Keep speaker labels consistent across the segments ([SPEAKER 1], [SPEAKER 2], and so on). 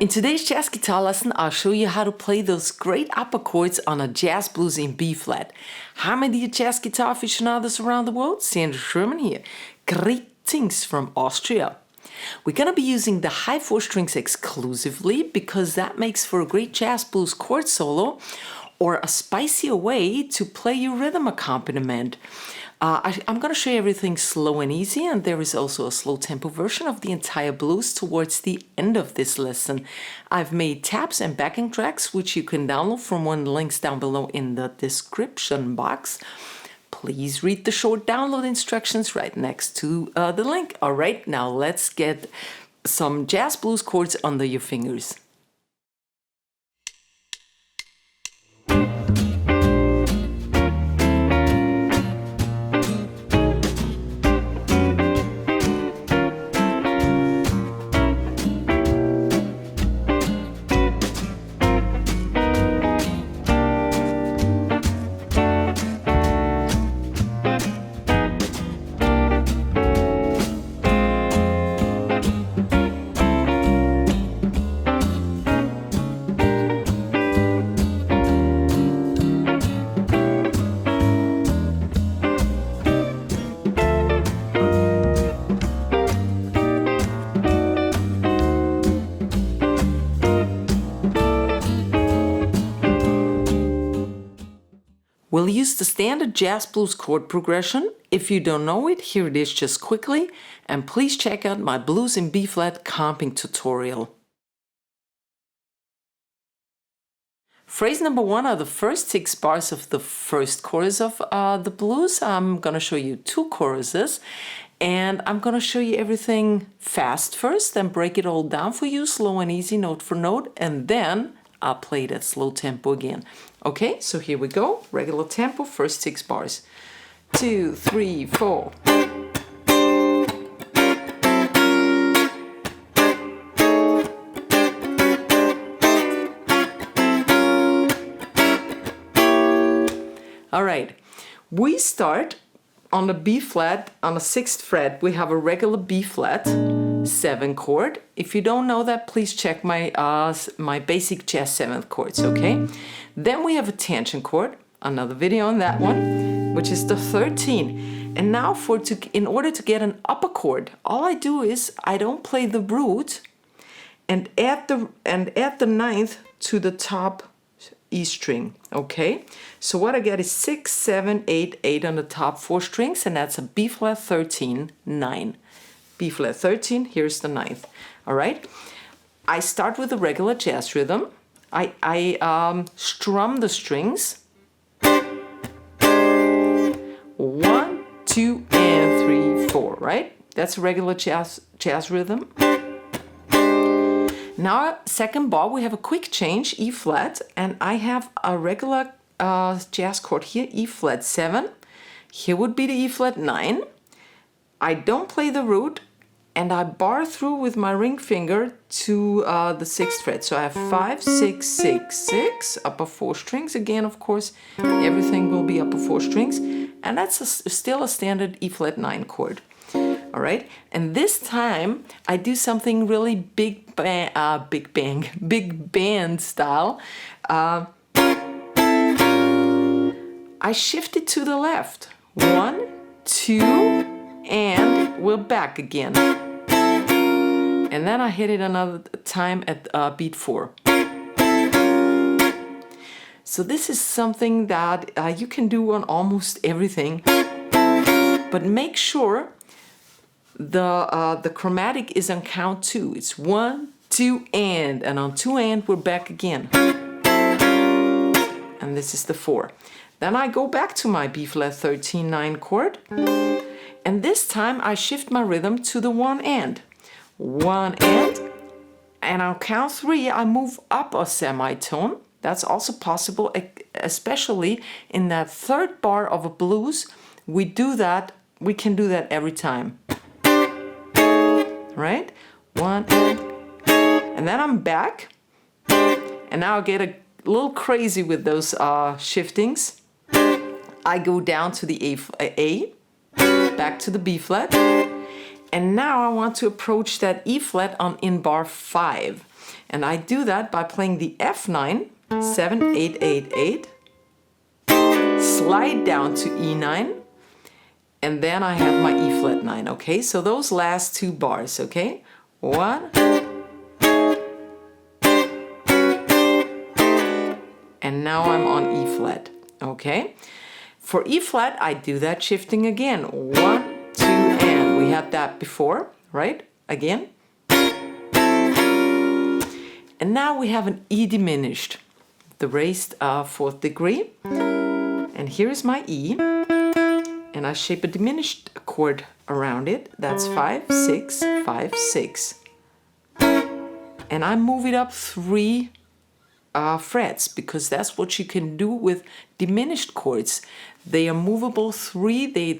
[SPEAKER 1] In today's jazz guitar lesson, I'll show you how to play those great upper chords on a jazz blues in B flat. Hi, my dear jazz guitar aficionados around the world, Sandra Sherman here. Greetings from Austria. We're going to be using the high 4 strings exclusively because that makes for a great jazz blues chord solo or a spicier way to play your rhythm accompaniment. I'm going to show you everything slow and easy, and there is also a slow tempo version of the entire blues towards the end of this lesson. I've made tabs and backing tracks which you can download from one of the links down below in the description box. Please read the short download instructions right next to the link. All right, now let's get some jazz blues chords under your fingers. We'll use the standard jazz blues chord progression. If you don't know it, here it is just quickly. And please check out my blues in B flat comping tutorial. Phrase number 1 are the first 6 bars of the first chorus of the blues. I'm going to show you 2 choruses. And I'm going to show you everything fast first, then break it all down for you, slow and easy, note for note. And then I'll play that slow tempo again. Okay, so here we go. Regular tempo, first 6 bars. 2, 3, 4. All right, we start on the B flat, on the 6th fret. We have a regular B flat 7 chord. If you don't know that, please check my my basic jazz 7th chords, okay? Then we have a tension chord, another video on that one, which is the 13. And now in order to get an upper chord, all I do is I don't play the root and add the 9th to the top E string, okay? So what I get is 6, 7, 8, 8 on the top 4 strings, and that's a B flat 13, 9. B flat 13, here's the 9th, all right? I start with a regular jazz rhythm. I strum the strings. 1, 2, and 3, 4, right? That's a regular jazz rhythm. Now, second bar, we have a quick change, E flat, and I have a regular jazz chord here, E flat 7. Here would be the E flat 9. I don't play the root, and I bar through with my ring finger to the 6th fret. So I have 5, 6, 6, 6, upper 4 strings. Again, of course, everything will be upper 4 strings. And that's still a standard E flat 9 chord. All right, and this time I do something really big band style. I shift it to the left. 1, 2, and we're back again. And then I hit it another time at beat 4. So this is something that you can do on almost everything, but make sure the chromatic is on count 2. It's 1, 2, and on 2 and we're back again. And this is the 4. Then I go back to my B flat 13, 9 chord, and this time I shift my rhythm to the 1 and. 1 and on count 3 I move up a semitone. That's also possible, especially in that 3rd bar of a blues. We can do that every time. Right? 1 and then I'm back, and now I get a little crazy with those shiftings. I go down to the A, back to the B flat, and now I want to approach that E flat in bar 5. And I do that by playing the F9, 7, 8, 8, 8, slide down to E9, and then I have my E flat 9, okay? So those last two bars, okay? 1, and now I'm on E flat, okay? For E flat, I do that shifting again. 1, 2, and we had that before, right? Again. And now we have an E diminished, the raised 4th degree. And here is my E, and I shape a diminished chord around it. That's 5, 6, 5, 6. And I move it up 3 frets, because that's what you can do with diminished chords. They are movable 3, they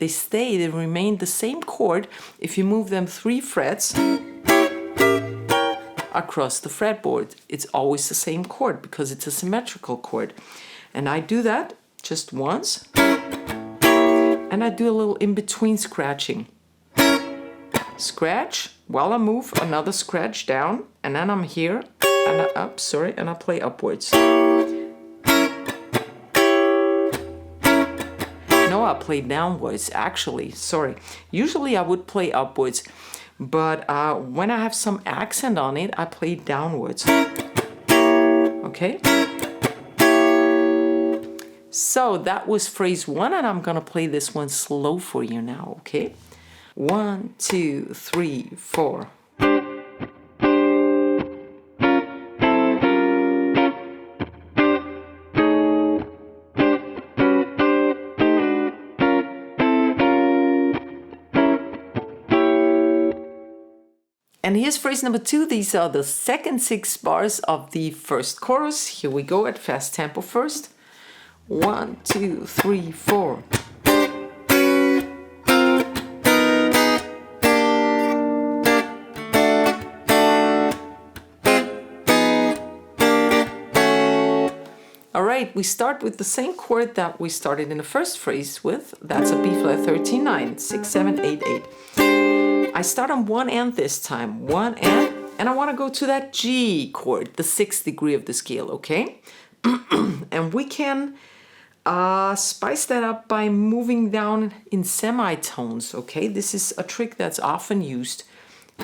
[SPEAKER 1] remain the same chord if you move them 3 frets across the fretboard. It's always the same chord because it's a symmetrical chord. And I do that just once, and I do a little in-between scratching. Scratch while I move another scratch down, and then I'm here and I play upwards. No, I play downwards actually, sorry. Usually I would play upwards, but when I have some accent on it, I play downwards. Okay? So that was phrase 1, and I'm gonna play this one slow for you now, okay? 1, 2, 3, 4. And here's phrase number 2. These are the second 6 bars of the first chorus. Here we go at fast tempo first. 1, 2, 3, 4. All right, we start with the same chord that we started in the first phrase with. That's a B flat 13, 9, 6, 7, 8, 8. I start on one end this time, one end, and I want to go to that G chord, the 6th degree of the scale, okay? And we can spice that up by moving down in semitones, okay? This is a trick that's often used.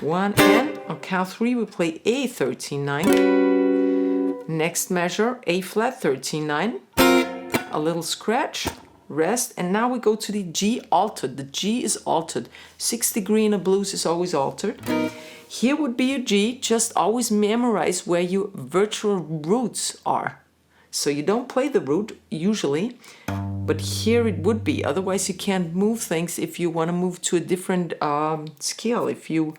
[SPEAKER 1] One end, on count 3, we play A 13, 9. Next measure, A flat 13, 9. A little scratch. Rest, and now we go to the G altered. The G is altered. 6th degree in a blues is always altered. Here would be a G. Just always memorize where your virtual roots are. So you don't play the root usually, but here it would be. Otherwise you can't move things if you want to move to a different scale, if you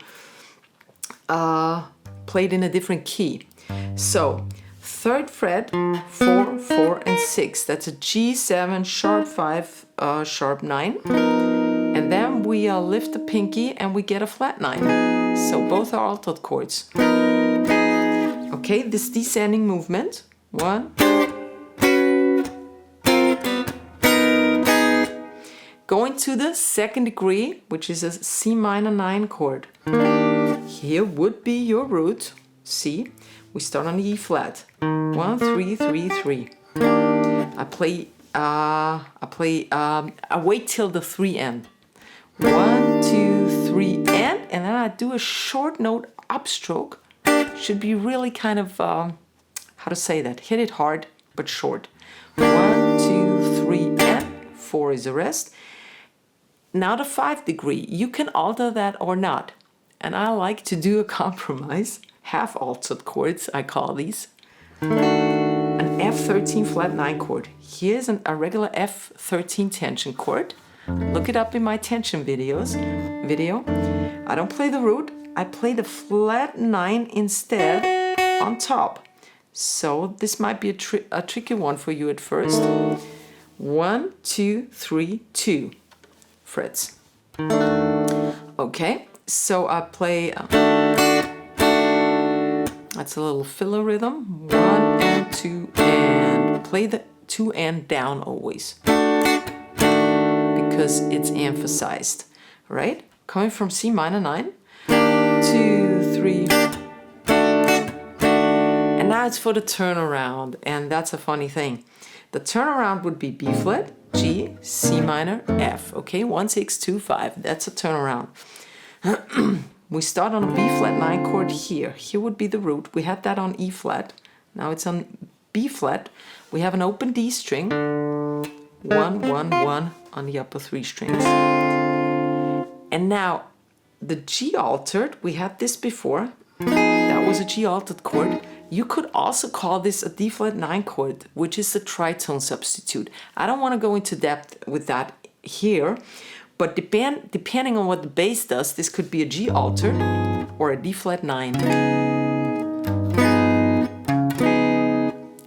[SPEAKER 1] played in a different key. So 3rd fret, 4, 4, and 6. That's a G7, sharp 5, sharp 9. And then we lift the pinky and we get a flat 9. So both are altered chords. Okay, this descending movement. 1. Going to the 2nd degree, which is a C minor 9 chord. Here would be your root, C. We start on the E flat. 1, 3, 3, 3. I wait till the 3 end. 1, 2, 3, and then I do a short note upstroke. Should be really kind of, how to say that? Hit it hard, but short. 1, 2, 3, and 4 is the rest. Now the 5th degree. You can alter that or not. And I like to do a compromise. Half altered chords, I call these. An F13 flat 9 chord. Here's a regular F13 tension chord. Look it up in my tension video. I don't play the root, I play the flat 9 instead on top. So this might be a tricky one for you at first. 1, 2, 3, 2 frets. Okay, so I play... that's a little filler rhythm. 1 and 2 and play the 2 and down always because it's emphasized, right? Coming from C minor 9, 2, 3, now it's for the turnaround, and that's a funny thing. The turnaround would be B flat, G, C minor, F. Okay, 1, 6, 2, 5. That's a turnaround. We start on a B flat 9 chord here. Here would be the root. We had that on E flat. Now it's on B flat. We have an open D string. 1, 1, 1 on the upper 3 strings. And now the G altered, we had this before. That was a G altered chord. You could also call this a D flat 9 chord, which is a tritone substitute. I don't want to go into depth with that here, but depending on what the bass does, this could be a G altered or a D flat 9.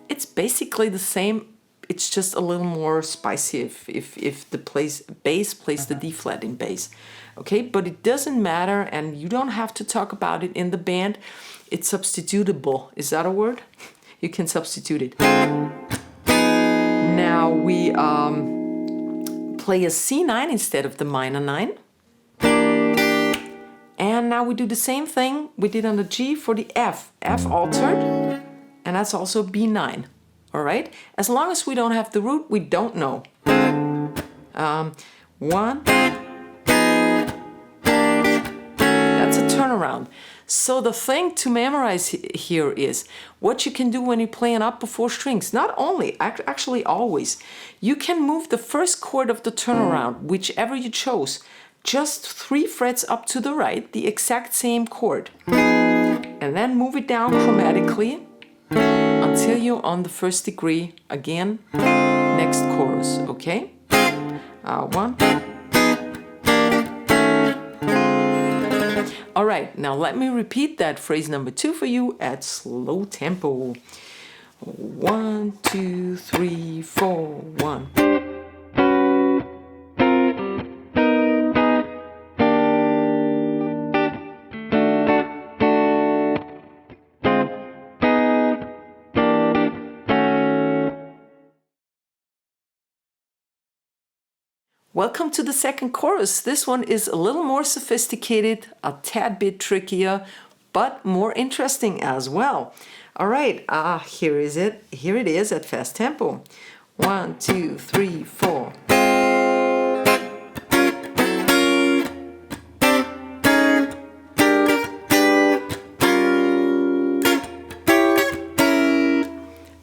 [SPEAKER 1] It's basically the same. It's just a little more spicy if the bass plays the D flat in bass. Okay, but it doesn't matter, and you don't have to talk about it in the band. It's substitutable. Is that a word? You can substitute it. Now we play a C9 instead of the minor 9. And now we do the same thing we did on the G for the F. F altered, and that's also B9. All right? As long as we don't have the root, we don't know. 1. That's a turnaround. So the thing to memorize here is what you can do when you play an upper 4 strings. Not only, actually always. You can move the first chord of the turnaround, whichever you chose, just 3 frets up to the right, the exact same chord. And then move it down chromatically until you're on the 1st degree again, next chorus, okay? 1. All right, now let me repeat that phrase number 2 for you at slow tempo. 1, 2, 3, 4, 1. Welcome to the second chorus. This one is a little more sophisticated, a tad bit trickier, but more interesting as well. All right, here is it. Here it is at fast tempo. 1, 2, 3, 4.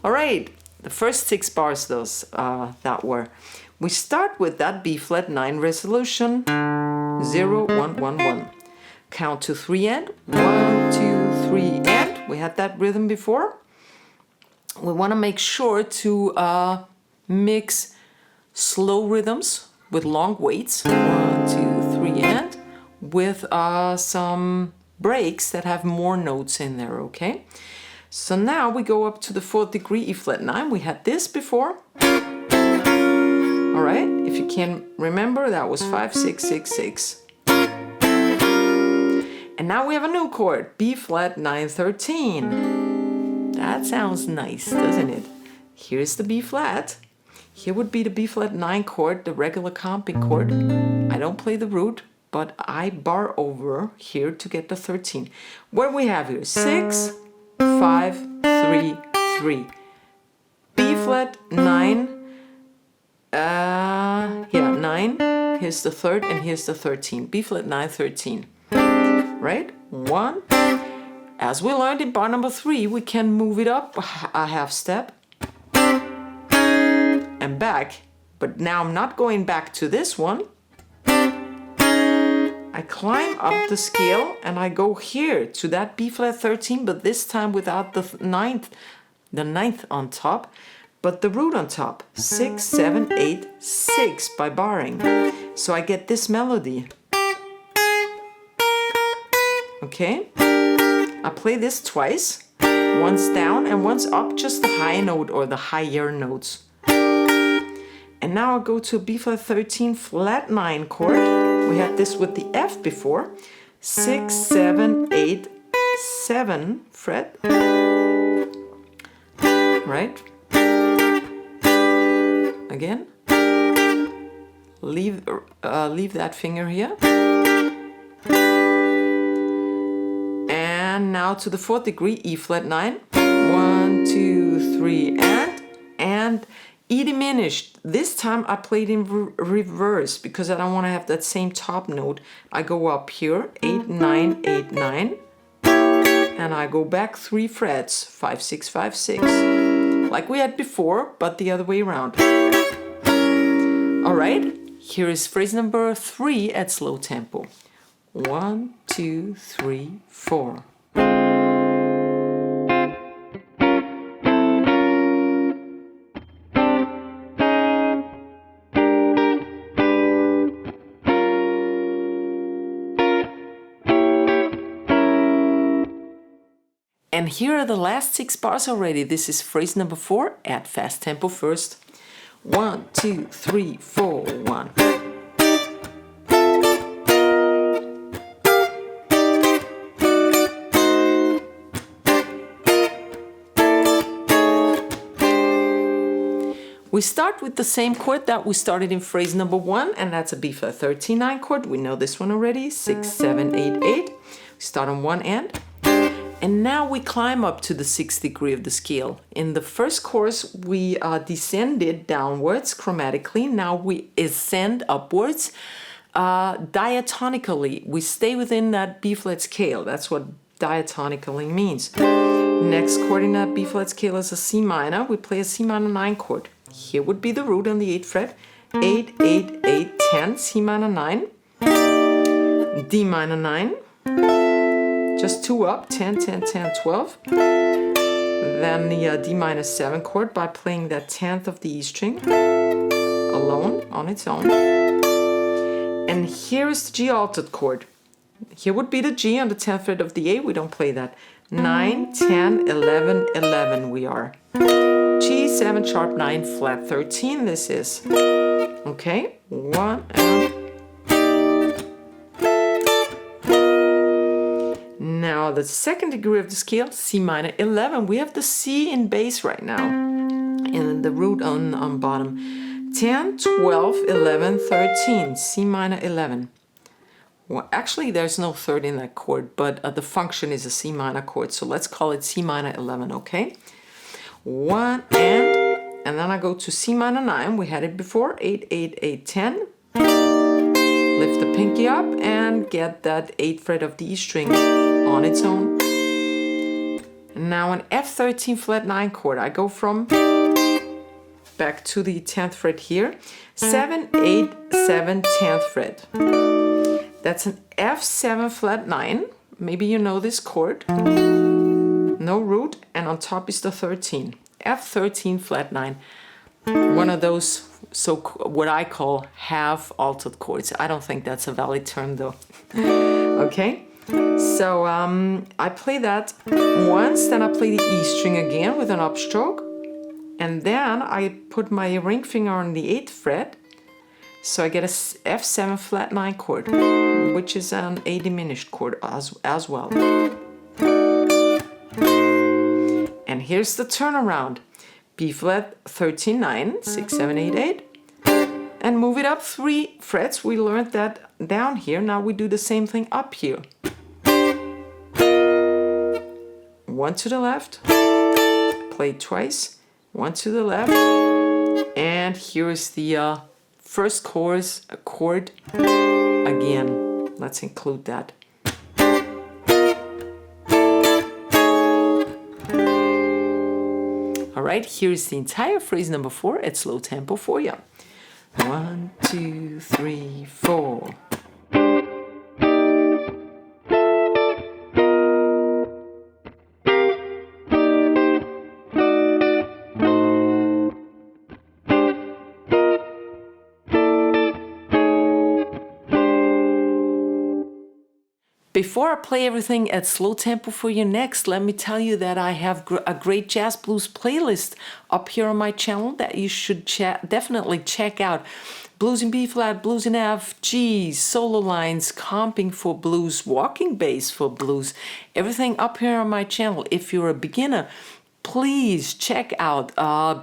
[SPEAKER 1] All right, the first 6 bars, those that were. We start with that B flat 9 resolution, 0, 1, 1, 1. Count to 3 and 1, 2, 3 and. We had that rhythm before. We want to make sure to mix slow rhythms with long waits, 1, 2, 3 and, with some breaks that have more notes in there, okay? So now we go up to the 4th degree E flat 9. We had this before. All right, if you can remember, that was 5, 6, 6, 6. And now we have a new chord, B flat 9, 13. That sounds nice, doesn't it? Here's the B flat. Here would be the B flat 9 chord, the regular comping chord. I don't play the root, but I bar over here to get the 13. What we have here, 6, 5, 3, 3. B flat 9. 9, here's the 3rd, and here's the 13. B flat 9, 13. Right? 1. As we learned in bar number 3, we can move it up a half step and back. But now I'm not going back to this one. I climb up the scale and I go here to that B flat 13, but this time without the ninth on top. But the root on top, 6, 7, 8, 6 by barring. So I get this melody. Okay? I play this twice, once down and once up, just the high note or the higher notes. And now I go to a B flat 13 flat 9 chord. We had this with the F before. 6, 7, 8, 7 fret. Right? Again, leave that finger here. And now to the 4th degree, E flat 9. 1, 1, 2, 3, and E diminished. This time I played in reverse because I don't want to have that same top note. I go up here, 8, 9, 8, 9, and I go back 3 frets, 5, 6, 5, 6, like we had before, but the other way around. All right, here is phrase number 3 at slow tempo. 1, 2, 3, 4. And here are the last 6 bars already. This is phrase number 4 at fast tempo first. 1, 2, 3, 4, 1. We start with the same chord that we started in phrase number 1, and that's a B flat 13 9 chord. We know this one already. 6, 7, 8, 8. We start on one end. And now we climb up to the 6th degree of the scale. In the first chorus, we descended downwards chromatically. Now we ascend upwards diatonically. We stay within that B flat scale. That's what diatonically means. Next chord in that B flat scale is a C minor. We play a C minor 9 chord. Here would be the root on the 8th fret. 8, 8, 8, 10, C minor 9, D minor 9. Just 2 up, 10, 10, 10, 12. Then the D minor 7 chord by playing that 10th of the E string alone, on its own. And here is the G altered chord. Here would be the G on the 10th fret of the A. We don't play that. 9, 10, 11, 11 we are. G, 7 sharp 9, flat 13 this is. Okay, 1 and... Now the 2nd degree of the scale, C minor 11. We have the C in bass right now, and the root on bottom. 10, 12, 11, 13, C minor 11. Well, actually there's no third in that chord, but the function is a C minor chord, so let's call it C minor 11, okay? 1 and then I go to C minor 9. We had it before, 8, 8, 8, 10. Lift the pinky up and get that 8th fret of the E string on its own. And now an F13 flat 9 chord. I go from back to the 10th fret here. 7, 8, 7, 10th fret. That's an F7 flat 9. Maybe you know this chord. No root, and on top is the 13. F13 flat 9. One of those, so what I call half altered chords. I don't think that's a valid term though. Okay, so I play that once, then I play the E string again with an upstroke, and then I put my ring finger on the 8th fret, so I get a F7 flat 9 chord, which is an A diminished chord as well. And here's the turnaround. B flat 13 9, 6, 7, 8, 8, and move it up 3 frets. We learned that down here. Now we do the same thing up here. 1 to the left, play twice, 1 to the left, and here is the first chorus chord again. Let's include that. Alright, here's the entire phrase number 4 at slow tempo for you. 1, 2, 3, 4. Before I play everything at slow tempo for you next, let me tell you that I have a great jazz blues playlist up here on my channel that you should definitely check out. Blues in B flat, blues in F, G, solo lines, comping for blues, walking bass for blues, everything up here on my channel. If you're a beginner, please check out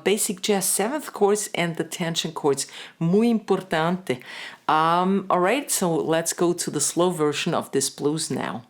[SPEAKER 1] Basic Jazz 7th chords and the tension chords. Muy importante. Alright, so let's go to the slow version of this blues now.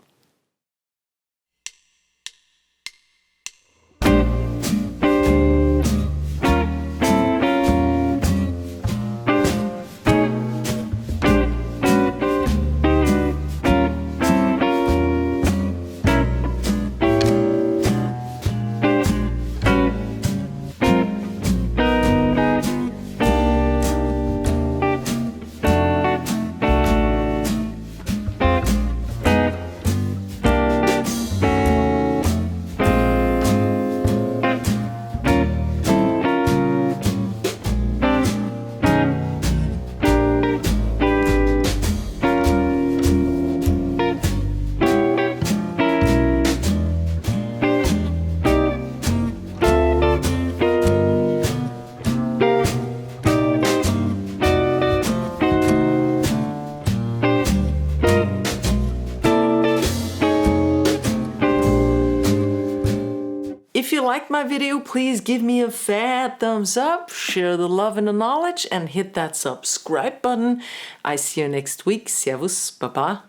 [SPEAKER 1] If you liked my video, please give me a fat thumbs up, share the love and the knowledge, and hit that subscribe button. I see you next week. Servus, Baba.